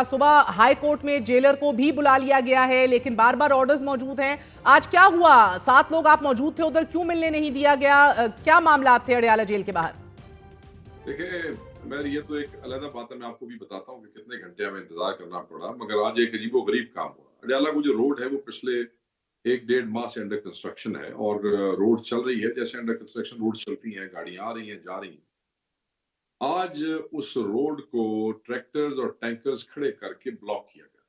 सुबह high court में jailer को भी बुला लिया गया है, लेकिन बार बार ऑर्डर्स मौजूद हैं। आज क्या हुआ? 7 लोग आप मौजूद थे उधर, क्यों मिलने नहीं दिया गया? क्या मामला थे अडयाला जेल के बाहर? देखिए, मैं ये तो एक अलग बात है। मैं आपको भी बताता हूँ कि कितने घंटे हमें इंतजार करना पड़ा, मगर आज एक अजीबोगरीब काम हुआ। अडयाला को जो रोड है वो पिछले 1-1.5 माह से अंडर कंस्ट्रक्शन है और रोड चल रही है जैसे अंडर कंस्ट्रक्शन रोड चलती हैं, गाड़ियां आ रही हैं, जा रही हैं। आज उस रोड को ट्रैक्टर्स और टैंकर्स खड़े करके ब्लॉक किया गया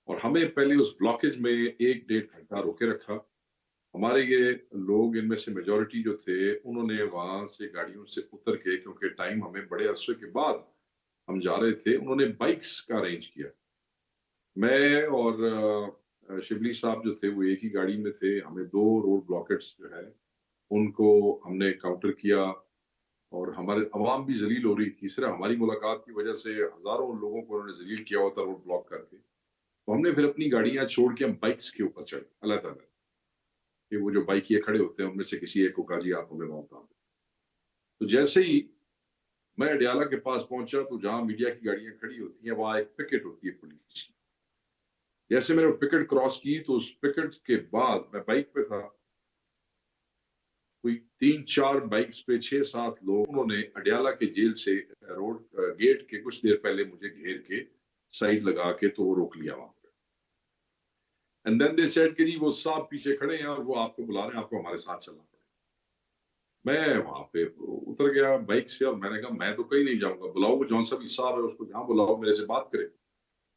और हमें पहले उस ब्लॉकेज में 1-1.5 घंटा रोके रखा। हमारे ये लोग, इनमें से मेजॉरिटी जो थे, उन्होंने वहां से गाड़ियों से उतर के, क्योंकि टाइम हमें बड़े अरसे के बाद हम जा रहे थे, उन्होंने बाइक्स का अरेंज किया। मैं और शिबली साहब जो थे वो एक ही गाड़ी में थे। हमें 2 रोड ब्लॉकेट्स जो है उनको हमने काउंटर किया और हमारे अवाम भी जलील हो रही थी। सिर्फ हमारी मुलाकात की वजह से हजारों लोगों को उन्होंने जलील किया हुआ था रोड ब्लॉक करके। तो हमने फिर अपनी गाड़ियां छोड़ के हम बाइक्स के ऊपर चढ़े। अल्लाह ताला कि वो जो बाइकिए खड़े होते हैं उनमें से किसी एक को कहा जी आप हमें वहां उतार दो। तो जैसे ही मैं अडयाला के पास पहुंचा तो जहां मीडिया की गाड़ियां खड़ी होती हैं वहां एक पिकेट होती है पुलिस की। जैसे मैंने वो पिकेट क्रॉस की तो उस पिकेट के बाद मैं बाइक पे था, कोई 3-4 बाइक्स पे 6-7 लोग, उन्होंने अडयाला के जेल से रोड गेट के कुछ देर पहले मुझे घेर के साइड लगा के तो वो रोक लिया वहां पे। एंड देन दे सेड कि जी वो साहब पीछे खड़े हैं और वो आपको बुला रहे हैं, आपको हमारे साथ चलना पड़ेगा। मैं वहां पे उतर गया बाइक से और मैंने कहा मैं तो कहीं नहीं जाऊंगा, बुलाओ वो जौन सा भी साहब है उसको जहां बुलाओ, मेरे से बात करे।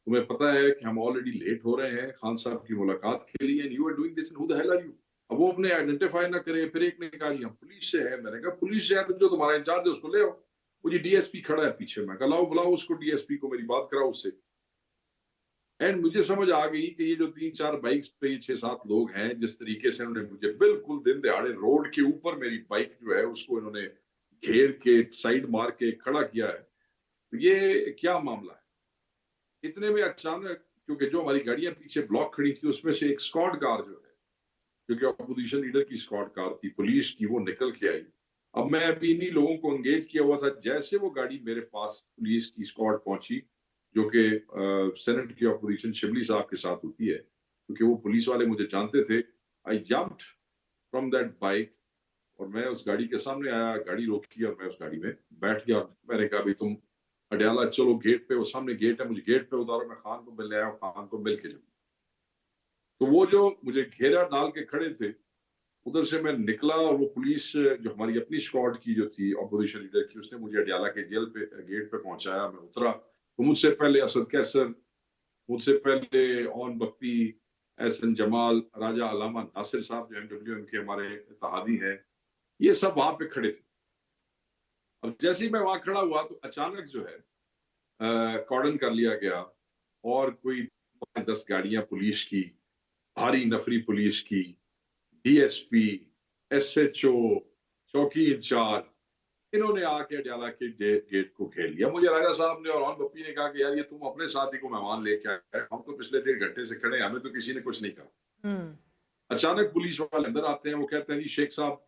तुम्हें पता है कि हम ऑलरेडी लेट हो रहे हैं खान साहब की मुलाकात के लिए and you are doing this, who the hell are you. अब वो अपने आइडेंटिफाई ना करे। फिर एक ने कहा जी हम पुलिस से है। मैंने कहा पुलिस से है तो जो तुम्हारा इंचार्ज है उसको ले आओ। वो जी डीएसपी खड़ा है पीछे। मैं कहा लाओ बुलाओ उसको, डीएसपी को, मेरी बात कराओ उससे। एंड मुझे समझ आ गई कि ये जो 3-4 बाइक्स पे 6-7 लोग हैं, जिस तरीके से उन्होंने मुझे बिल्कुल दिन दहाड़े रोड के ऊपर मेरी बाइक जो है उसको इन्होंने घेर के साइड मार के खड़ा किया है, तो ये क्या मामला है। इतने में अचानक, क्योंकि जो हमारी गाड़ियां पीछे ब्लॉक खड़ी थी उसमें से एक स्क्वाड कार जो है, क्योंकि अपोजिशन लीडर की स्क्वाड कार थी पुलिस की, वो निकल के आई। अब मैं अभी इन्हीं लोगों को एंगेज किया हुआ था। जैसे वो गाड़ी मेरे पास पुलिस की स्क्वाड पहुंची, जो कि सेनेट की अपोजिशन शिबली साहब के साथ होती है, क्योंकि वो पुलिस वाले मुझे जानते थे, आई जंप्ड फ्रॉम दैट बाइक और मैं उस गाड़ी के सामने आया, गाड़ी रोकी और मैं उस गाड़ी में बैठ गया। मैंने कहा भाई तुम अडयाला चलो, गेट पे, वो सामने गेट है, मुझे गेट पे उतारो, मैं खान को मिलने आया, खान को मिल के जाऊँ। तो वो जो मुझे घेरा डाल के खड़े थे, उधर से मैं निकला और वो पुलिस जो हमारी अपनी स्क्वाड की जो थी अपोजिशन लीडर की, उसने मुझे अडयाला के जेल पे गेट पे पहुंचाया। मैं उतरा तो मुझसे पहले असद कैसर, मुझसे पहले ऑन बख्ती, एहसन जमाल, राजा अलामा नासिर साहब जो एमडब्ल्यूएम के हमारे इत्तेहादी हैं, ये सब वहां पे खड़े थे। अब जैसे ही मैं वहां खड़ा हुआ तो अचानक जो है कॉर्डन कर लिया गया और कोई 10 गाड़ियां पुलिस की, भारी नफरी पुलिस की, डीएसपी, एसएचओ, चौकी इंचार्ज, इन्होंने आके अडयाला के गेट को घेर लिया। मुझे राजा साहब ने और ऑन बप्पी ने कहा कि यार ये तुम अपने साथी को मेहमान लेके आए, हम तो पिछले 1.5 घंटे से खड़े हैं, हमें तो किसी ने कुछ नहीं कहा। हम्म। अचानक पुलिस वाले अंदर आते हैं, वो कहते हैं जी शेख साहब,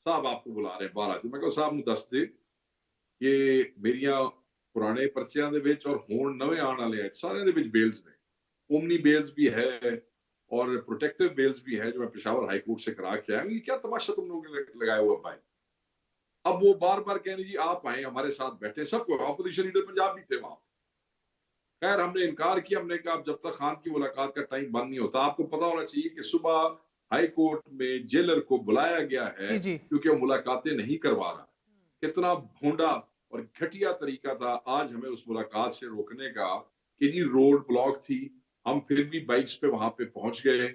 साहब आपको बुला रहे हैं बाहर आते। मैं कहा साहब ਨੂੰ ਦੱਸ ਦੇ ਕਿ ਮੇਰੀਆਂ ਪੁਰਾਣੇ ਪਰਚਿਆਂ ਦੇ ਵਿੱਚ ਔਰ ਹੁਣ ਨਵੇਂ ਆਉਣ ਵਾਲੇ ਆ ਸਾਰਿਆਂ ਦੇ ਵਿੱਚ बेल्स ने, ओमनी बेल्स भी है और प्रोटेक्टिव बेल्स भी है जो मैं पेशावर हाई कोर्ट से करा के आया हूँ। ये क्या तमाशा तुम लोगों ने लगाया हुआ भाई। अब वो बार बार कहने जी आप आए हमारे साथ बैठे, सबको अपोजिशन लीडर पंजाब भी थे वहां। खैर हमने इनकार किया, हमने कहा जब तक खान की मुलाकात का टाइम बंद नहीं होता। आपको पता होना चाहिए कि सुबह हाई कोर्ट में जेलर को बुलाया गया है जी जी। क्योंकि वो मुलाकातें नहीं करवा रहा। कितना भोंडा और घटिया तरीका था आज हमें उस मुलाकात से रोकने का कि जी रोड ब्लॉक थी, हम फिर भी बाइक्स पे वहां पे पहुंच गए।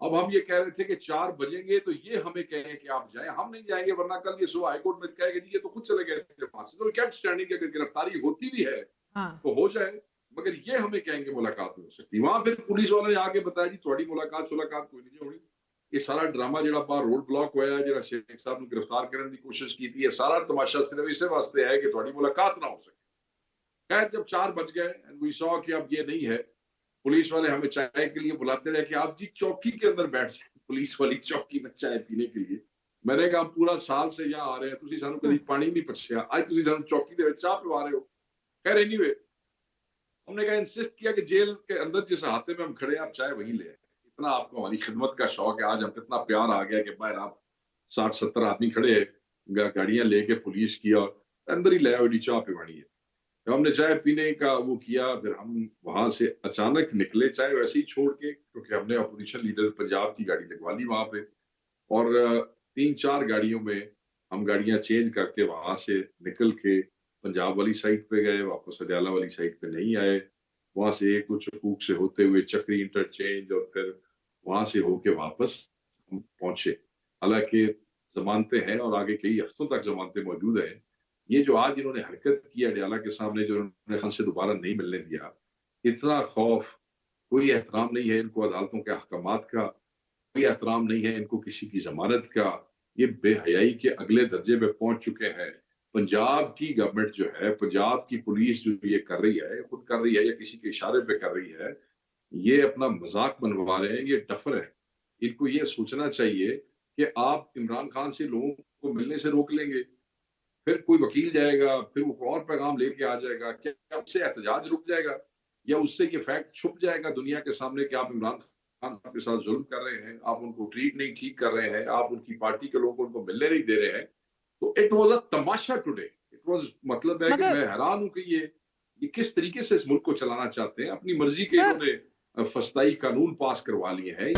अब हम ये कह रहे थे कि 4 बजेंगे तो ये हमें कहें कि आप जाएं, हम नहीं जाएंगे, वरना कल ये सुबह हाईकोर्ट में कहेंगे जी ये तो खुद चले गए थे वहां से। तो केप्ट स्टैंडिंग की अगर गिरफ्तारी होती भी है हाँ। तो हो जाए, मगर ये हमें कहेंगे मुलाकात नहीं हो सकती। वहां फिर पुलिस वालों ने आके बताया जी थोड़ी मुलाकात कोई नहीं होनी। ये सारा ड्रामा जो बाहर रोड ब्लॉक होया है, जो शेख साहब ने गिरफ्तार करने की कोशिश की थी, ये सारा तमाशा सिर्फ इस वास्ते है कि थोड़ी मुलाकात ना हो सके। खैर जब 4 बज गए एंड वी सॉ कि अब ये नहीं है, पुलिस वाले हमें चाय के लिए बुलाते रहे कि आप जी चौकी के अंदर बैठ जाए, पुलिस वाली चौकी में चाय पीने के लिए। मैंने कहा पूरा साल से यहाँ आ रहे हैं, तुसी सानू कभी पानी नहीं पछया, आज तुसी सानू चौकी दे विच चाह पिवा रहे हो। खैर एनीवे हमने कहा इंसिस्ट किया कि जेल के अंदर जिस अहाते में हम खड़े हैं आप चाय वहीं ले आए। इतना आपको हमारी खिदमत का शौक है, आज हम इतना प्यार आ गया कि बाहर आप 60-70 आदमी खड़े हैं, गाड़ियां लेके पुलिस की, और अंदर ही ले आओ चाय पिवानी है। तो हमने चाय पीने का वो किया, फिर हम वहां से अचानक निकले चाय वैसे ही छोड़ के, क्योंकि हमने अपोजिशन लीडर पंजाब की गाड़ी लगवा ली वहां पे, और 3-4 गाड़ियों में हम गाड़ियां चेंज करके वहां से निकल के पंजाब वाली साइड पे गए, वापस अडयाला वाली साइड पे नहीं आए। वहां से एक कुछ चकूक से होते हुए चक्री इंटरचेंज, और फिर वहां से होके वापस हम पहुंचे। हालांकि जमानतें हैं और आगे कई हफ्तों तक जमानतें मौजूद हैं। ये जो आज इन्होंने हरकत की अडयाला के सामने, जो उन्होंने खान से दोबारा नहीं मिलने दिया, इतना खौफ, कोई एहतराम नहीं है इनको अदालतों के अहकामात का, कोई एहतराम नहीं है इनको किसी की जमानत का। ये बेहयाई के अगले दर्जे पे पहुंच चुके हैं। पंजाब की गवर्नमेंट जो है, पंजाब की पुलिस जो ये कर रही है, खुद कर रही है या किसी के इशारे पे कर रही है, ये अपना मजाक बनवा रहे हैं, ये डफर है। इनको ये सोचना चाहिए कि आप इमरान खान से लोगों को मिलने से रोक लेंगे, फिर कोई वकील जाएगा, फिर वो और पैगाम लेके आ जाएगा, क्या उससे एहतजाज रुक जाएगा, या उससे ये फैक्ट छुप जाएगा दुनिया के सामने कि आप इमरान खान साहब के साथ जुल्म कर रहे हैं, आप उनको ट्रीट नहीं ठीक कर रहे हैं, आप उनकी पार्टी के लोगों को उनको मिलने नहीं दे रहे हैं। तो it was a Tamasha today, it was, मतलब है कि मगर मैं हैरान हूं कि ये किस तरीके से इस मुल्क को चलाना चाहते हैं। अपनी मर्जी के सर, इन्होंने फस्ताई कानून पास करवा लिए हैं।